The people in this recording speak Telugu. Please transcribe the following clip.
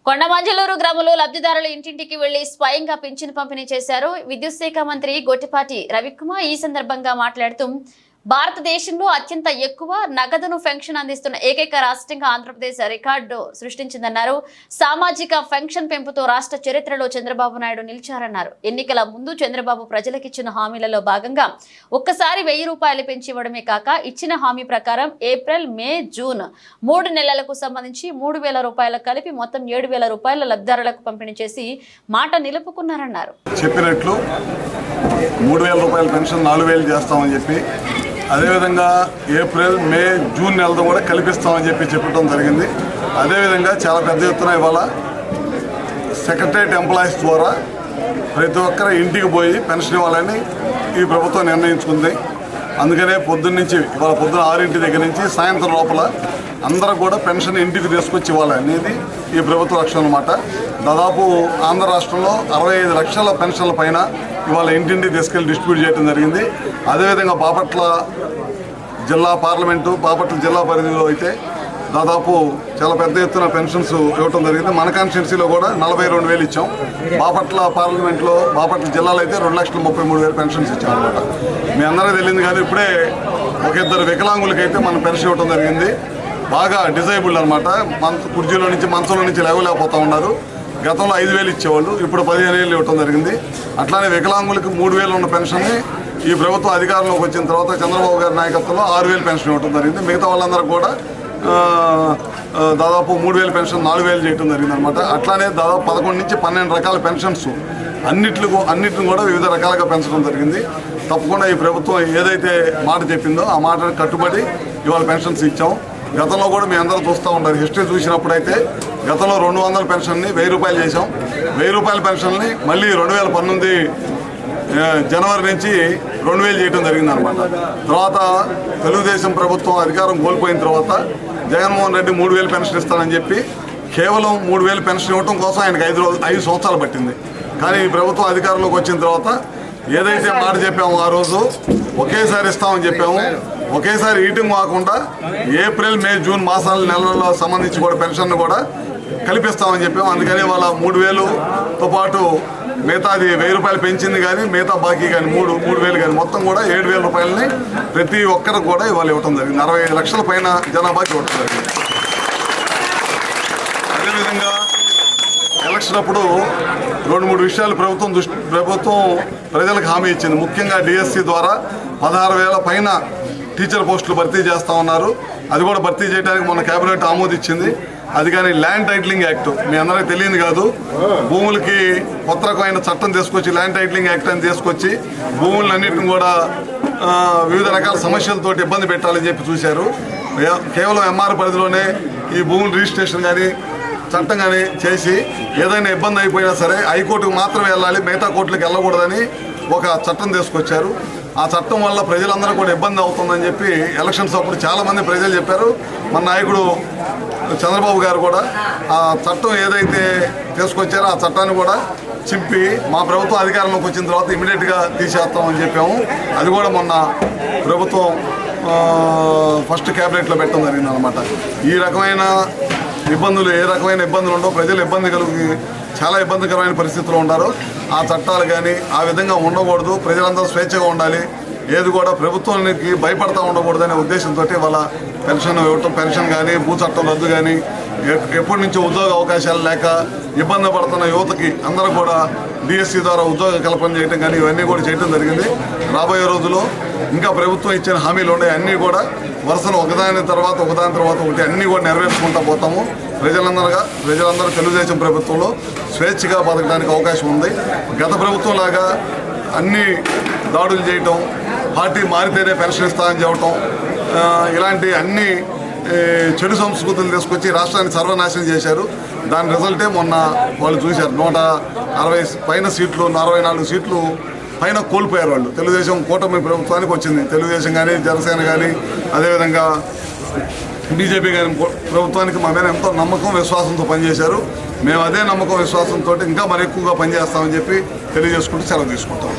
కొండమంజలూరు గ్రామంలో లబ్ధిదారుల ఇంటింటికి వెళ్లి స్వయంగా పింఛను పంపిణీ చేశారు. విద్యుత్ శాఖ మంత్రి గొట్టిపాటి రవికుమార్ ఈ సందర్భంగా మాట్లాడుతూ భారతదేశంలో అత్యంత ఎక్కువ నగదును పెన్షన్ అందిస్తున్న ఏకైక రాష్ట్రంగా ఆంధ్రప్రదేశ్ రికార్డు సృష్టించిందన్నారు. సామాజిక పెన్షన్ పెంపుతో రాష్ట్ర చరిత్రలో చంద్రబాబు నాయుడు నిలిచారన్నారు. ఎన్నికల ముందు చంద్రబాబు ప్రజలకిచ్చిన హామీలలో భాగంగా ఒక్కసారి 1000 రూపాయలు పెంచి ఇవ్వడమే కాక ఇచ్చిన హామీ ప్రకారం ఏప్రిల్, మే, జూన్ 3 నెలలకు సంబంధించి 3000 రూపాయలు కలిపి మొత్తం 7000 రూపాయల లబ్ధిదారులకు పంపిణీ చేసి మాట నిలుపుకున్నారన్నారు. చెప్పినట్లు 3000 రూపాయల పెన్షన్ 4000 చేస్తామని చెప్పి అదేవిధంగా ఏప్రిల్, మే, జూన్ నెలతో కూడా కల్పిస్తామని చెప్పడం జరిగింది. అదేవిధంగా చాలా పెద్ద ఎత్తున ఇవాళ సెక్రటరియట్ ఎంప్లాయీస్ ద్వారా ప్రతి ఒక్కరి ఇంటికి పోయి పెన్షన్ ఇవ్వాలని ఈ ప్రభుత్వం నిర్ణయించుకుంది. అందుకనే పొద్దున్నుంచి ఇవాళ పొద్దున 6 దగ్గర నుంచి సాయంత్రం లోపల అందరూ కూడా పెన్షన్ ఇంటికి తీసుకొచ్చి ఇవ్వాలనేది ఈ ప్రభుత్వ లక్ష్యం అన్నమాట. దాదాపు ఆంధ్ర రాష్ట్రంలో 65 లక్షల పెన్షన్ల పైన ఇవాళ ఇంటింటికి తీసుకెళ్లి డిస్ట్రిబ్యూట్ చేయడం జరిగింది. అదేవిధంగా బాపట్ల జిల్లా పార్లమెంటు, బాపట్ల జిల్లా పరిధిలో అయితే దాదాపు చాలా పెద్ద ఎత్తున పెన్షన్స్ ఇవ్వడం జరిగింది. మన కాన్స్టిట్యున్సీలో కూడా 42,000 ఇచ్చాం. బాపట్ల పార్లమెంట్లో, బాపట్ల జిల్లాలో అయితే 2,33,000 పెన్షన్స్ ఇచ్చాం అనమాట. మీ అందరికీ తెలియదు కానీ ఇప్పుడే ఒక 2 వికలాంగులకైతే మనం పెన్షన్ ఇవ్వడం జరిగింది. బాగా డిజైబుల్డ్ అనమాట. కుర్చీలో నుంచి మంచంలో నుంచి లేవలేకపోతూ ఉన్నారు. గతంలో 5,000 ఇచ్చేవాళ్ళు, ఇప్పుడు 15,000 ఇవ్వడం జరిగింది. అట్లానే వికలాంగులకు 3,000 ఉన్న పెన్షన్ని ఈ ప్రభుత్వం అధికారంలోకి వచ్చిన తర్వాత చంద్రబాబు గారి నాయకత్వంలో 6,000 పెన్షన్ ఇవ్వడం జరిగింది. మిగతా వాళ్ళందరూ కూడా దాదాపు 3,000 పెన్షన్ 4,000 చేయడం జరిగింది అనమాట. అట్లానే దాదాపు 11 నుంచి 12 రకాల పెన్షన్స్ అన్నిటిని కూడా వివిధ రకాలుగా పెంచడం జరిగింది. తప్పకుండా ఈ ప్రభుత్వం ఏదైతే మాట చెప్పిందో ఆ మాటను కట్టుబడి ఇవాళ పెన్షన్స్ ఇచ్చాం. గతంలో కూడా మీ అందరూ చూస్తూ ఉంటారు. హిస్టరీ చూసినప్పుడైతే గతంలో 200 పెన్షన్ని 1000 రూపాయలు చేసాం. 1000 రూపాయల పెన్షన్ని మళ్ళీ 2019 జనవరి నుంచి 2000 చేయడం జరిగిందనమాట. తర్వాత తెలుగుదేశం ప్రభుత్వం అధికారం కోల్పోయిన తర్వాత జగన్మోహన్ రెడ్డి 3000 పెన్షన్ ఇస్తానని చెప్పి కేవలం 3000 పెన్షన్ ఇవ్వడం కోసం ఆయనకు 5 సంవత్సరాలు పట్టింది. కానీ ఈ ప్రభుత్వం అధికారంలోకి వచ్చిన తర్వాత ఏదైతే మాట చెప్పామో ఆ రోజు ఒకేసారి ఇస్తామని చెప్పాము. ఒకేసారి ఈటింగ్ కాకుండా ఏప్రిల్, మే, జూన్ నెలల్లో సంబంధించి కూడా పెన్షన్ కూడా కల్పిస్తామని చెప్పాము. అందుకని వాళ్ళ 3,000తో పాటు మిగతాది 1000 రూపాయలు పెంచింది కానీ మిగతా బాకీ కానీ 3,000 కానీ మొత్తం కూడా 7,000 రూపాయలని ప్రతి ఒక్కరికి కూడా ఇవాళ ఇవ్వడం జరిగింది. 65 లక్షల పైన జనాభాకి ఇవ్వడం జరిగింది. అదేవిధంగా ఎలక్షన్ అప్పుడు 2-3 విషయాలు ప్రభుత్వం ప్రజలకు హామీ ఇచ్చింది. ముఖ్యంగా డిఎస్సి ద్వారా 16,000 పైన టీచర్ పోస్టులు భర్తీ చేస్తూ ఉన్నారు. అది కూడా భర్తీ చేయడానికి మొన్న కేబినెట్ ఆమోదించింది. అది కానీ ల్యాండ్ టైటిలింగ్ యాక్ట్ మీ అందరికీ తెలియదు కాదు. భూములకి కొత్త రకమైన చట్టం తీసుకొచ్చి ల్యాండ్ టైటిలింగ్ యాక్ట్ అని తీసుకొచ్చి భూములన్నింటిని కూడా వివిధ రకాల సమస్యలతో ఇబ్బంది పెట్టాలని చెప్పి చూశారు. కేవలం ఎంఆర్ పరిధిలోనే ఈ భూముల రిజిస్ట్రేషన్ కానీ చట్టం కానీ చేసి ఏదైనా ఇబ్బంది అయిపోయినా సరే హైకోర్టుకు మాత్రమే వెళ్ళాలి, మిగతా కోర్టులకు వెళ్ళకూడదని ఒక చట్టం తీసుకొచ్చారు. ఆ చట్టం వల్ల ప్రజలందరూ కూడా ఇబ్బంది అవుతుందని చెప్పి ఎలక్షన్స్ అప్పుడు చాలామంది ప్రజలు చెప్పారు. మన నాయకుడు చంద్రబాబు గారు కూడా ఆ చట్టం ఏదైతే తీసుకొచ్చారో ఆ చట్టాన్ని కూడా చింపి మా ప్రభుత్వం అధికారంలోకి వచ్చిన తర్వాత ఇమీడియట్గా తీసేస్తామని చెప్పాము. అది కూడా మొన్న ప్రభుత్వం ఫస్ట్ క్యాబినెట్లో పెట్టడం జరిగింది అనమాట. ఈ రకమైన ఇబ్బందులు ఏ రకమైన ఇబ్బందులు ఉండవు, ప్రజలు చాలా ఇబ్బందికరమైన పరిస్థితుల్లో ఉంటారు. ఆ చట్టాలు కానీ ఆ విధంగా ఉండకూడదు, ప్రజలందరూ స్వేచ్ఛగా ఉండాలి, ఏది కూడా ప్రభుత్వానికి భయపడతా ఉండకూడదనే ఉద్దేశంతో వాళ్ళ పెన్షన్ ఇవ్వటం, పెన్షన్ కానీ భూ చట్టం రద్దు కానీ ఎప్పటి నుంచో ఉద్యోగ అవకాశాలు లేక ఇబ్బంది పడుతున్న యువతకి అందరూ కూడా డిఎస్సి ద్వారా ఉద్యోగ కల్పన చేయడం కానీ ఇవన్నీ కూడా చేయడం జరిగింది. రాబోయే రోజుల్లో ఇంకా ప్రభుత్వం ఇచ్చిన హామీలు ఉన్నాయి, అన్నీ కూడా వరుసను ఒకదాని తర్వాత ఒకటి అన్నీ కూడా నెరవేర్చుకుంటూ పోతాము. ప్రజలందరూ తెలుగుదేశం ప్రభుత్వంలో స్వేచ్ఛగా బతకడానికి అవకాశం ఉంది. గత ప్రభుత్వం లాగా అన్ని దాడులు చేయటం, పార్టీ మారితేనే పెన్షన్ ఇస్తామని చెప్పటం, ఇలాంటి అన్ని చెడు సంస్కృతులు తీసుకొచ్చి రాష్ట్రాన్ని సర్వనాశనం చేశారు. దాని రిజల్టే మొన్న వాళ్ళు చూశారు. 160 పైన సీట్లు, 64 సీట్లు పైన కోల్పోయారు వాళ్ళు. తెలుగుదేశం కూటమి ప్రభుత్వానికి వచ్చింది. తెలుగుదేశం కానీ, జనసేన కానీ, అదేవిధంగా బీజేపీ కానీ ప్రభుత్వానికి మా మీద ఎంతో నమ్మకం, విశ్వాసంతో పనిచేశారు. మేము అదే నమ్మకం, విశ్వాసంతో ఇంకా మరి ఎక్కువగా పనిచేస్తామని చెప్పి తెలియజేసుకుంటూ సెలవు తీసుకుంటాం.